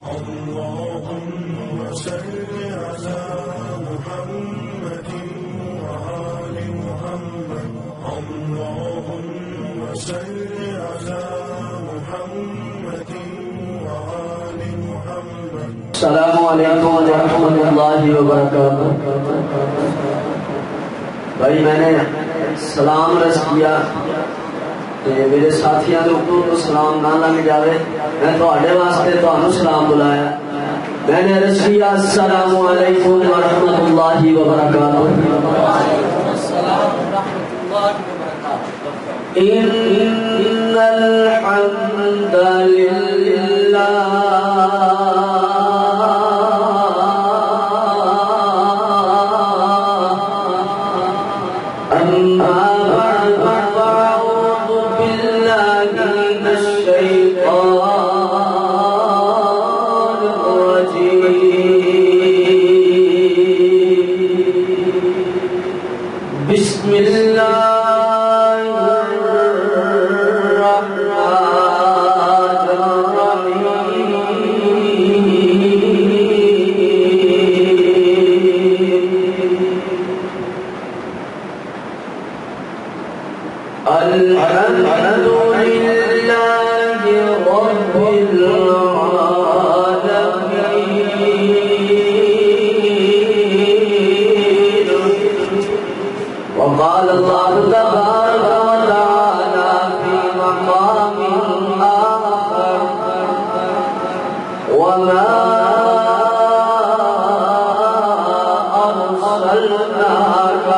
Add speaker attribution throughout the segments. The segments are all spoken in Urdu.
Speaker 1: اللهم صل على محمد وآل محمد اللهم صل على محمد وآل محمد.
Speaker 2: السلام علیکم ورحمۃ اللہ وبرکاتہ. بھائی میں نے سلام رس کیا میرے ساتھیاں کو سلام نہ لگ جاوے، میں تھوڑے واسطے تھانوں سلام بلایا. میں نے عرض کیا السلام علیکم ورحمۃ اللہ وبرکاتہ. ان الحمد للہ بسم اللہ الرحمن الرحیم. الحمد للہ رب العالمین. وقال الله تبارك وتعالى في مقام آخر وما أرسلناك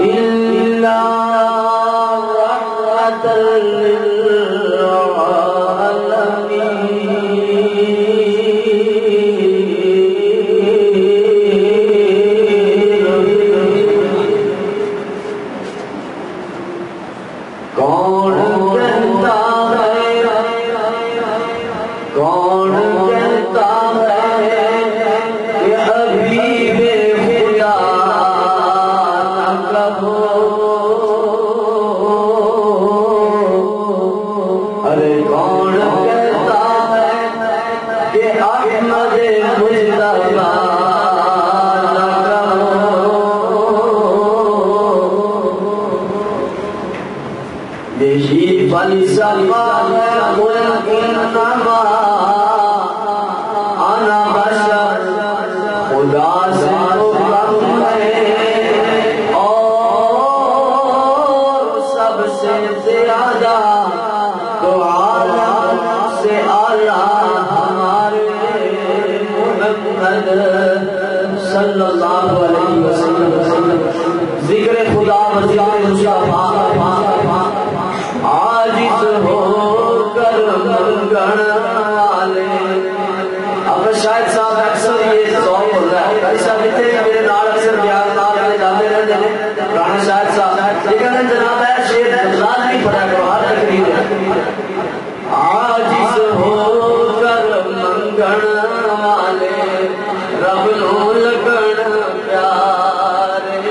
Speaker 2: إلا رحمة کون کہتا ہے کہ حبیب خدا نہ کہو. ارے کون کہتا ہے کہ احمد مصطفیٰ نہ کہو. دیشی فلسفہ ہے قل انما انا بشر، خدا سے تو کم ہے اور سب سے زیادہ تو عالم سے اعلیٰ ہمارے محمد صلی اللہ علیہ وسلم. ذکر خدا وذکر مصطفیٰ عاجز ہو کر منگن والے. اب شاید صاحب اکثر یہ ذوق ہو رہا ہے، بھائی صاحب اتنے میرے نال اکثر بیان نال والے جاتے رہتے ہیں. رانا شاید صاحب یہ کہتے ہیں جناب ہے شیر لازمی پڑھا کرو ہر تقریر ہے. عاجز ہو کر منگن والے رب نو لگن پیارے.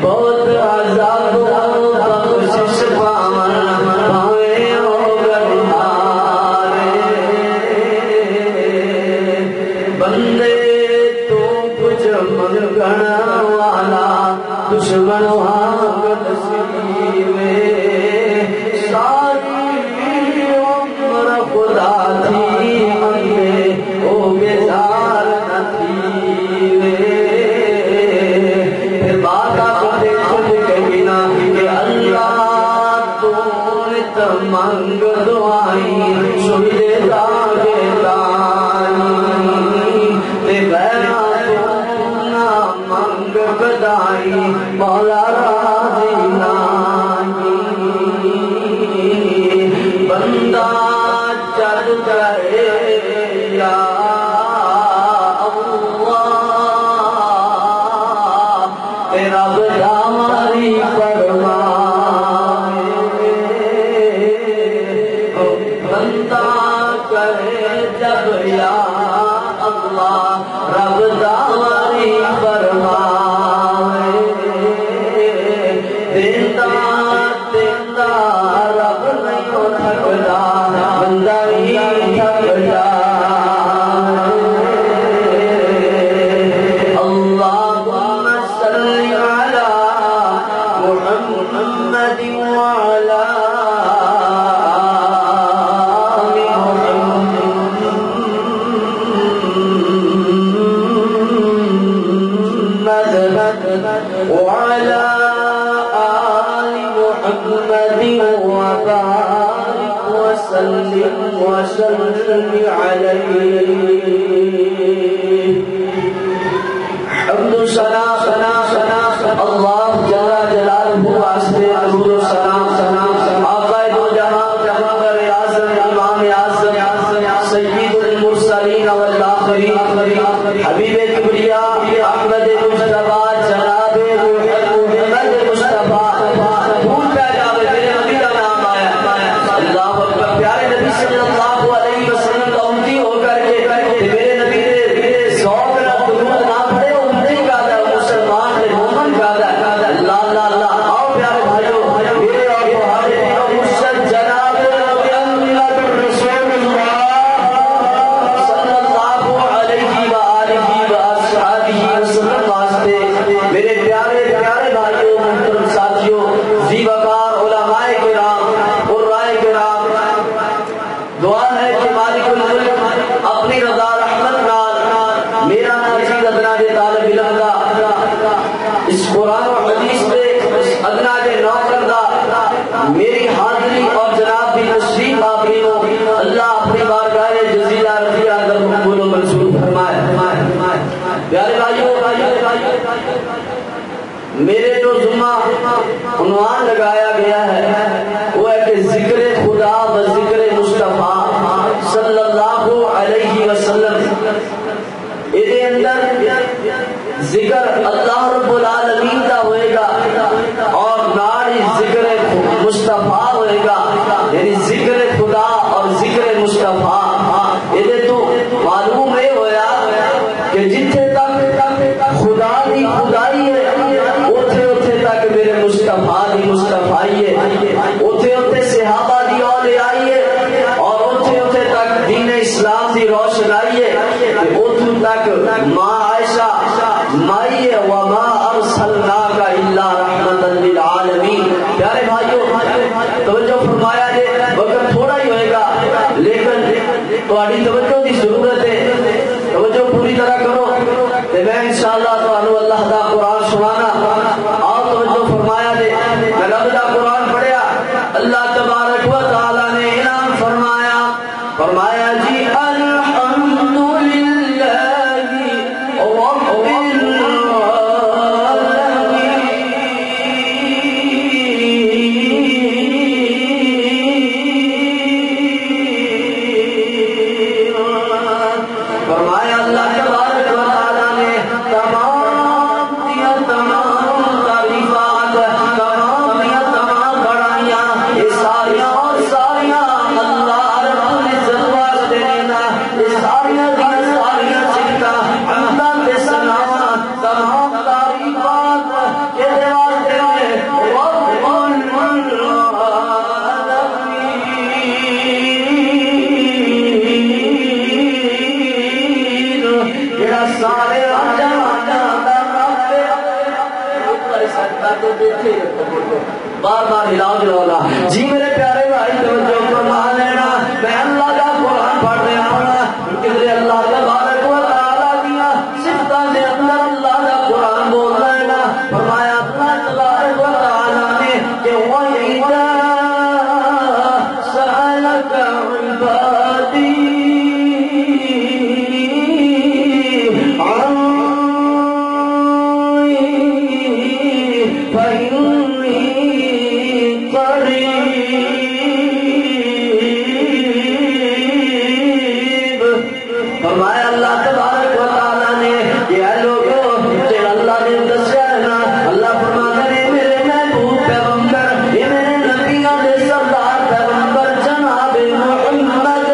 Speaker 2: بہت عذاب بخشش پاون بھاویں ہو گھرارے. بندے تو کچھ منگن والا دشمن ہاں نصیبے. ساری عمر خدا تھی منگے او بیزار نہ تھی. پھر بات آپ خود کہی نا کہ اللہ تو منگ دعائیں سن لیتا منگ بدائی مولا راضی نائی. بندہ چل جائے یا اللہ تیرا بدا ہماری فرمائے. بندہ کہے جب یا اللہ رب داماری فرمائے. دیتا دیتا رب نہیں تھکتا. وسلم وسلم عليه حمد ثنا اللہ جل جلالہ واسطے حمد و ثنا آقا دو جہاں پیغمبر اعظم امام اعظم سید المرسلین والآخرین حبیب کبریا احمد مصطفیٰ جناب محمد مصطفیٰ بھول پہ جاوے میرے نبی کا نام آیا اللہ اکبر پیارے نبی صلی اللہ علیہ وسلم کا امتی ہو کر کے میرے نبی نے ذوق نہ درود نہ پڑھے امتی کا دا مسلمان نے مومن کا دا اللہ اللہ اللہ آؤ پیارے بھائیو میرے اور تمہارے مرشد جناب محمد رسول اللہ صلی اللہ علیہ وآلہ وآصحابہ وسلم واسطے میرے پیارے پیارے بھائیو محترم ساتھیو ذی وقار علماء کرام قرائے کرام دعا ہے کہ مالک الملک اپنی رضا رحمت نال میرا ناچیز ادنا دے طالب علم دا اس قرآن و حدیث پہ ادنا دے نوکر دا میری حاضری اور جناب بھی تشریف آبری ہو اللہ اپنی بارگاہ جزیلہ رضیہ اندر مقبول و منصور فرمائے پیارے بھائیو میرے جو ذمہ عنوان لگایا گیا ہے وہ ہے کہ ذکر خدا و ذکر مصطفیٰ صلی اللہ علیہ وسلم اے اندر ذکر اللہ رب العالمین کا ہوئے گا اور ناری ذکر مصطفیٰ ہوئے گا یعنی ذکر خدا اور ذکر مصطفیٰ یہ تو معلوم ہے ہویا کہ جتھے تک خدا دی خدائی ہے اوتھے اوتھے تک میرے مصطفیٰ دی مصطفائی ہے اوتھے اوتھے صحابہ دی اولیائی ہے اور اوتھے اوتھے تک دین اسلام دی روشنائی ہے اوتھے تک ماں عائشہ مائی ہے وما ارسلناک الا رحمتا للعالمین پیارے بھائیو توجہ فرمایا جے وقت تھوڑا ہی ہوئے گا لیکن تہاڈی توجہ دی ضرورت ہے توجہ پوری طرح کرو تے میں انشاءاللہ تانوں اللہ دا قرآن سنانا آؤ توجہ فرمایا جے میں رب دا قرآن پڑھیا اللہ تبارک و تعالی نے انعام فرمایا جی الحمدللہ رب فرمایا اللہ تبارک و تعالی نے تمام تعریفات تمام بڑائیاں یہ ساریاں اللہ رب العزت واسطے دینا یہ ساریاں سکتا حمداں تے ثناء تمام تعریفات کے واسطے رب سارے بار بار ہلاؤ جلاؤ جی میرے پیارے بھائی توجہ فرما لینا میں اللہ کا قرآن پڑھ رہا ہوں کدھر اللہ تبارک و تعالی دیا صفتاں دے اندر اللہ کا قرآن بول لینا فرمایا اللہ تبارک و تعالی نے کہ وَإِذَا سَأَلَكَ عِبَادِي فرمایا اللہ تبارک و تعالی نے یہ لوگوں جن اللہ نے دسیا نا اللہ فرماتا ہے میرے محبوب پیغمبر یہ میرے نبیوں دے سردار پیغمبر جناب محمد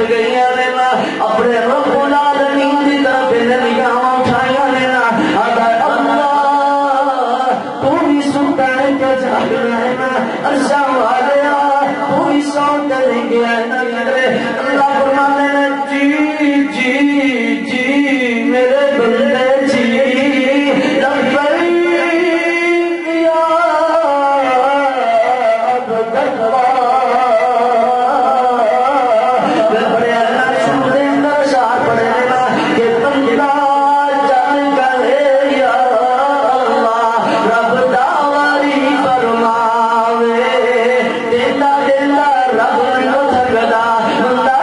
Speaker 2: گئی نے نا اپنے رب العالمین کی طرف نگاہ اٹھایا نے نا اللہ تو بھی سنتا ہے کہ جاگ رہا ہے نا عرشہ والے تو بھی سون کریں گے اللہ فرمانے نے جی جی جی میرے بندے جی لبیک یا عبد اللہ بڑے اللہ سن دے اندر شاہ پڑے نا کہ بندہ جان گئے یا اللہ رب داوری فرماوے دیتا دیتا رب نو تھکدا بندہ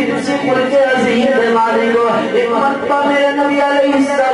Speaker 2: تسی ملک عظیم دے مالک ہو. ایک مرتبہ میرے نبی علیہ السلام